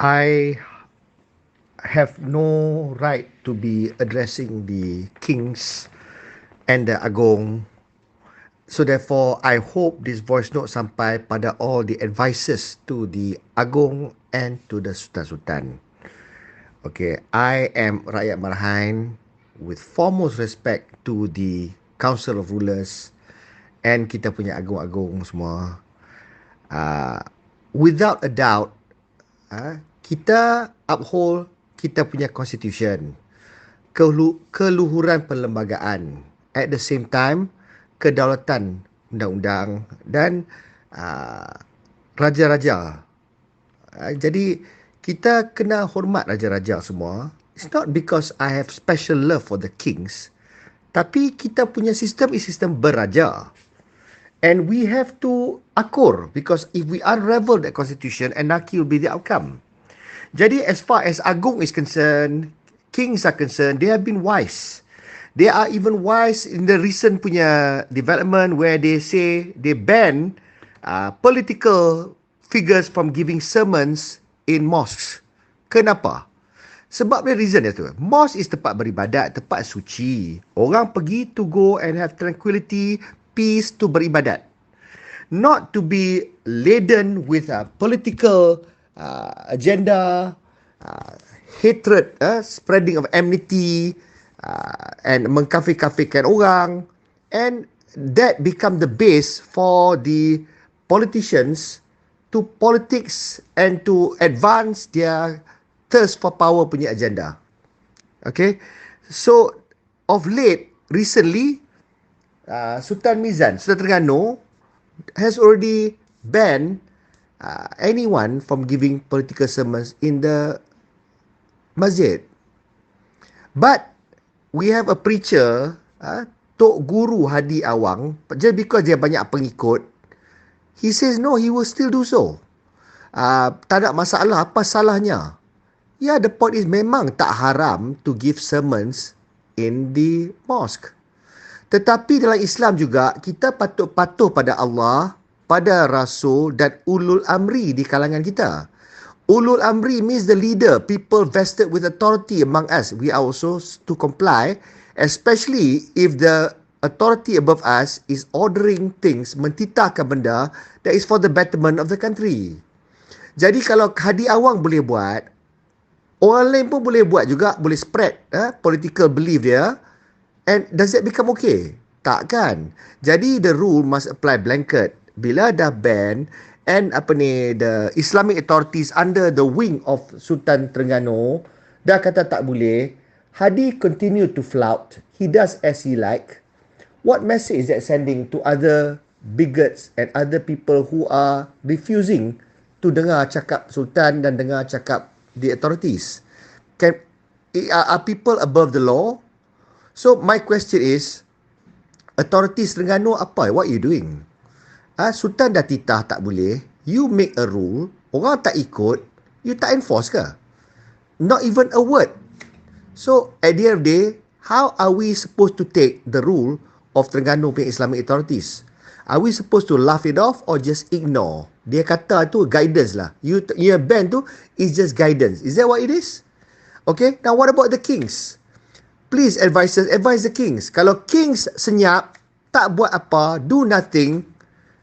I have no right to be addressing the kings and the Agong. So therefore, I hope this voice note sampai pada all the advisors to the Agong and to the Sultan-Sultan. Okay, I am Rakyat Marahan with foremost respect to the Council of Rulers and kita punya Agong-Agong semua. Uh, without a doubt, kita uphold kita punya constitution, keluhuran perlembagaan, at the same time kedaulatan undang-undang dan raja-raja. Jadi kita kena hormat raja-raja semua. It's not because I have special love for the kings, tapi kita punya sistem is sistem beraja. And we have to akur, because if we unravel that constitution, anarchy will be the outcome. Jadi as far as Agong is concerned, kings are concerned, they have been wise. They are even wise in the recent punya development where they say they ban political figures from giving sermons in mosques. Kenapa? Sebab the reason dia tu. Mosque is tempat beribadat, tempat suci. Orang pergi to go and have tranquility, peace to beribadat. Not to be laden with a political agenda, hatred, spreading of enmity, and mengkafir-kafirkan orang, and that become the base for the politicians to politics and to advance their thirst for power punya agenda. Okay, so of late, recently, Sultan Terengganu has already banned anyone from giving political sermons in the masjid. But we have a preacher, Tok Guru Hadi Awang, just because dia banyak pengikut, he says no, he will still do so. Tak ada masalah, apa salahnya? Yeah, the point is memang tak haram to give sermons in the mosque. Tetapi dalam Islam juga, kita patut patuh pada Allah, pada Rasul dan ulul amri di kalangan kita. Ulul amri means the leader, people vested with authority among us. We are also to comply, especially if the authority above us is ordering things, mentitahkan benda that is for the betterment of the country. Jadi kalau Hadi Awang boleh buat, orang lain pun boleh buat juga, boleh spread political belief dia. And does that become okay? Tak kan? Jadi the rule must apply blanket. Bila dah ban, and the Islamic authorities under the wing of Sultan Terengganu dah kata tak boleh, Hadi continue to flout. He does as he like. What message is that sending to other bigots and other people who are refusing to dengar cakap Sultan dan dengar cakap the authorities? Are people above the law? So my question is, authorities Terengganu apa? What are you doing? Sultan dah titah tak boleh. You make a rule, orang tak ikut, you tak enforce ke? Not even a word. So at the end of the day, how are we supposed to take the rule of Terengganu punya Islamic authorities? Are we supposed to laugh it off or just ignore? Dia kata tu guidance lah. You ban tu is just guidance. Is that what it is? Okay, now what about the kings? Please advise the kings. Kalau kings senyap, tak buat apa, do nothing,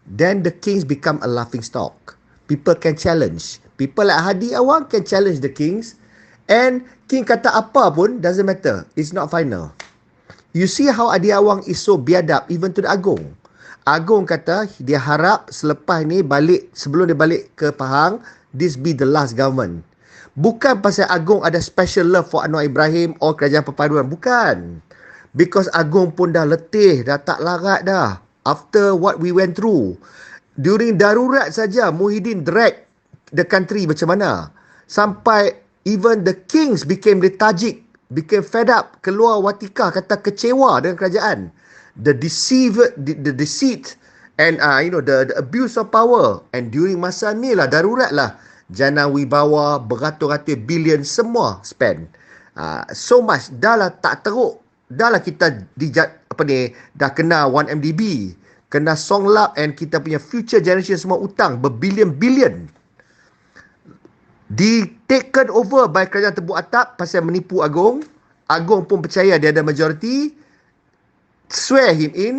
then the kings become a laughing stock. People can challenge. People like Hadi Awang can challenge the kings, and king kata apa pun, doesn't matter. It's not final. You see how Hadi Awang is so biadab even to the Agong. Agong kata dia harap selepas ni balik, sebelum dia balik ke Pahang, this be the last government. Bukan pasal Agong ada special love for Anwar Ibrahim or kerajaan perpaduan. Bukan. Because Agong pun dah letih, dah tak larat dah. After what we went through. During darurat saja, Muhyiddin drag the country macam mana. Sampai even the kings became lethargic, became fed up, keluar watikah, kata kecewa dengan kerajaan. The deceit and the abuse of power. And during masa ni lah, darurat lah, jana wibawa beratus-ratus bilion semua spend. So much. Dah lah tak teruk. Dah lah kita dah kena 1MDB. Kena songlap and kita punya future generation semua utang berbilion-bilion. taken over by kerajaan tebuk atap pasal menipu Agong. Agong pun percaya dia ada majority, swear him in,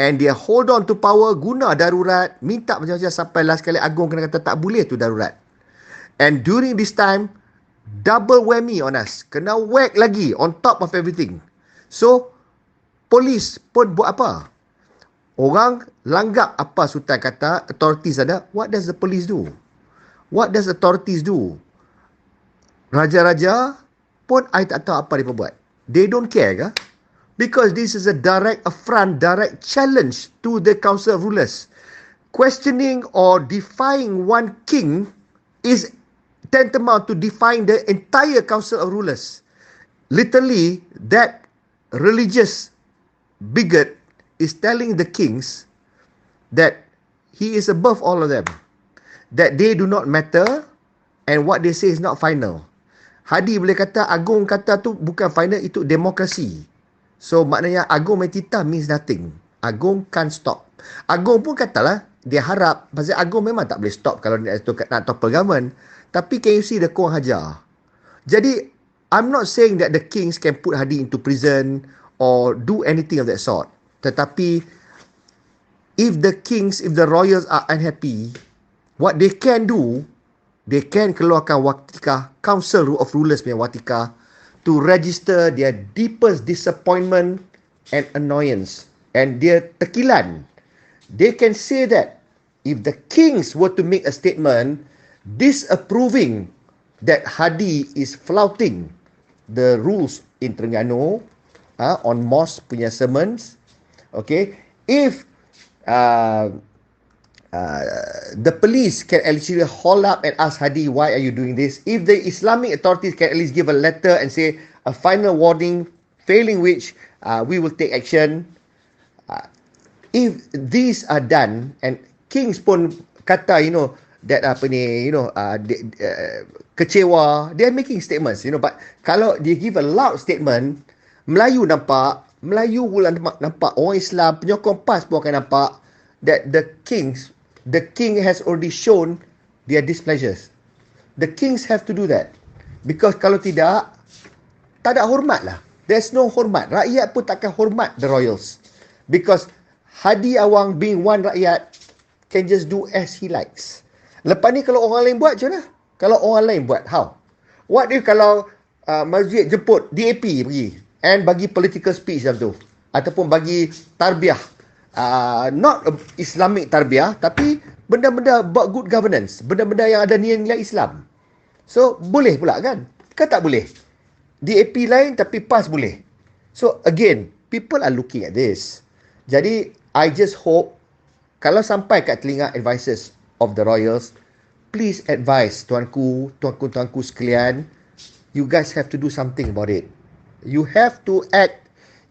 and dia hold on to power, guna darurat, minta macam-macam sampai last kali Agong kena kata tak boleh tu darurat. And during this time, double whammy on us. Kena whack lagi on top of everything. So, polis pun buat apa? Orang langgap apa Sultan kata, authorities ada. What does the police do? What does authorities do? Raja-raja pun I tak tahu apa dia buat. They don't care ke? Because this is a direct affront, direct challenge to the council of rulers. Questioning or defying one king is tantamount to defying the entire council of rulers. Literally, that religious bigot is telling the kings that he is above all of them, that they do not matter, and what they say is not final. Hadi boleh kata, Agong kata tu bukan final, itu demokrasi. So maknanya Agong main titah means nothing. Agong can't stop. Agong pun katalah, dia harap, pasal Agong memang tak boleh stop kalau nak topple government. Tapi can you see the kurang hajar? Jadi, I'm not saying that the kings can put Hadi into prison or do anything of that sort. Tetapi, if the royals are unhappy, what they can do, they can keluarkan watika, Council of Rulers punya watika, to register their deepest disappointment and annoyance. And their tekilan. They can say that if the kings were to make a statement disapproving that Hadi is flouting the rules in Terengganu on mosque punya sermons, okay, if the police can actually haul up and ask Hadi, why are you doing this? If the Islamic authorities can at least give a letter and say a final warning, failing which we will take action. If these are done, and kings pun kata, that kecewa, they are making statements, but kalau they give a loud statement, Melayu pula nampak, orang Islam, penyokong PAS pun akan nampak that the king has already shown their displeasures. The kings have to do that. Because kalau tidak, tak ada hormat lah. There's no hormat. Rakyat pun takkan hormat the royals. Because Hadi Awang being one rakyat can just do as he likes. Lepas ni kalau orang lain buat macam mana? Kalau orang lain buat, how? What if kalau masjid jemput DAP pergi and bagi political speech dalam tu? Ataupun bagi tarbiyah. Not Islamic tarbiyah, tapi benda-benda about good governance. Benda-benda yang ada nilai-nilai Islam. So, boleh pula kan? Kan tak boleh? DAP lain tapi PAS boleh. So, again, people are looking at this. Jadi, I just hope kalau sampai kat telinga advisors of the royals, please advise tuanku sekalian, you guys have to do something about it. You have to act.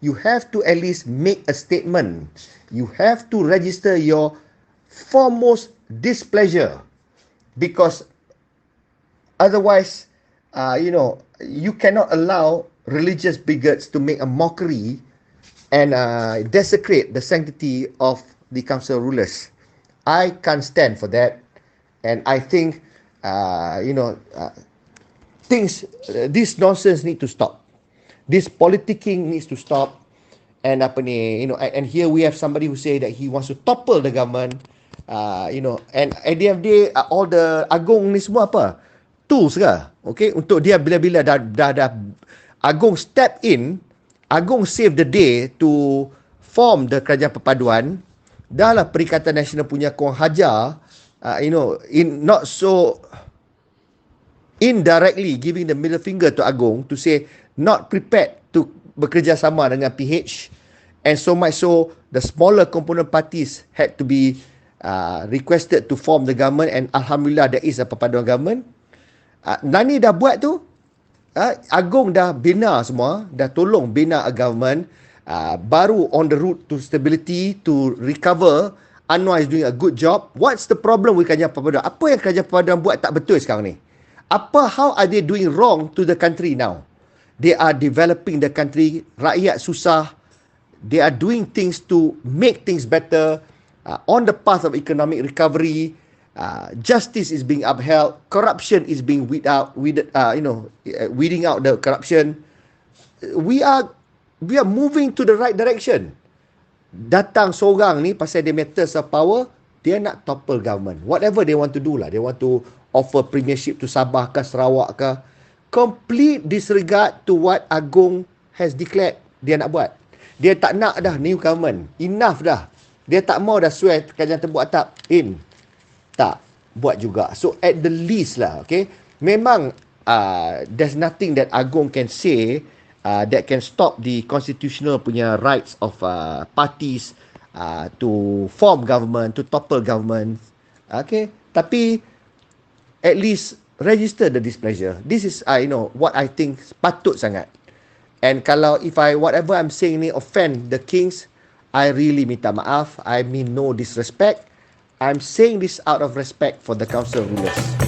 You have to at least make a statement. You have to register your foremost displeasure, because otherwise, you cannot allow religious bigots to make a mockery and desecrate the sanctity of the council rulers. I can't stand for that, and I think, this nonsense need to stop. This politicking needs to stop, and and here we have somebody who say that he wants to topple the government, and at the end of the day, all the Agong ni semua apa? Tools ke? Okay, untuk dia bila-bila dah Agong step in, Agong save the day to form the kerajaan perpaduan. Dah lah Perikatan Nasional punya kurang hajar, in not so indirectly giving the middle finger to Agong to say not prepared to bekerjasama dengan PH, and so much so the smaller component parties had to be requested to form the government, and Alhamdulillah there is a perpaduan government. Nani dah buat tu, Agong dah bina semua, dah tolong bina a government, baru on the route to stability, to recover. Anwar is doing a good job. What's the problem with kerajaan perpaduan? Apa yang kerajaan perpaduan buat tak betul sekarang ni? How are they doing wrong to the country now? They are developing the country. Rakyat susah. They are doing things to make things better, on the path of economic recovery. justice is being upheld, corruption is being weeding out the corruption. We are moving to the right direction. Datang seorang ni pasal dia matters of power, dia nak topple government. Whatever they want to do lah. They want to offer premiership to Sabah ke Sarawak ke. Complete disregard to what Agong has declared dia nak buat. Dia tak nak dah new government. Enough dah. Dia tak mau dah swear kerajaan tembok atap. Tak. Buat juga. So at the least lah, okay. Memang there's nothing that Agong can say that can stop the constitutional punya rights of parties to form government, to topple government. Okay. Tapi at least register the displeasure. This is what I think patut sangat. And kalau whatever I'm saying ni offend the kings, I really minta maaf. I mean no disrespect. I'm saying this out of respect for the council rulers.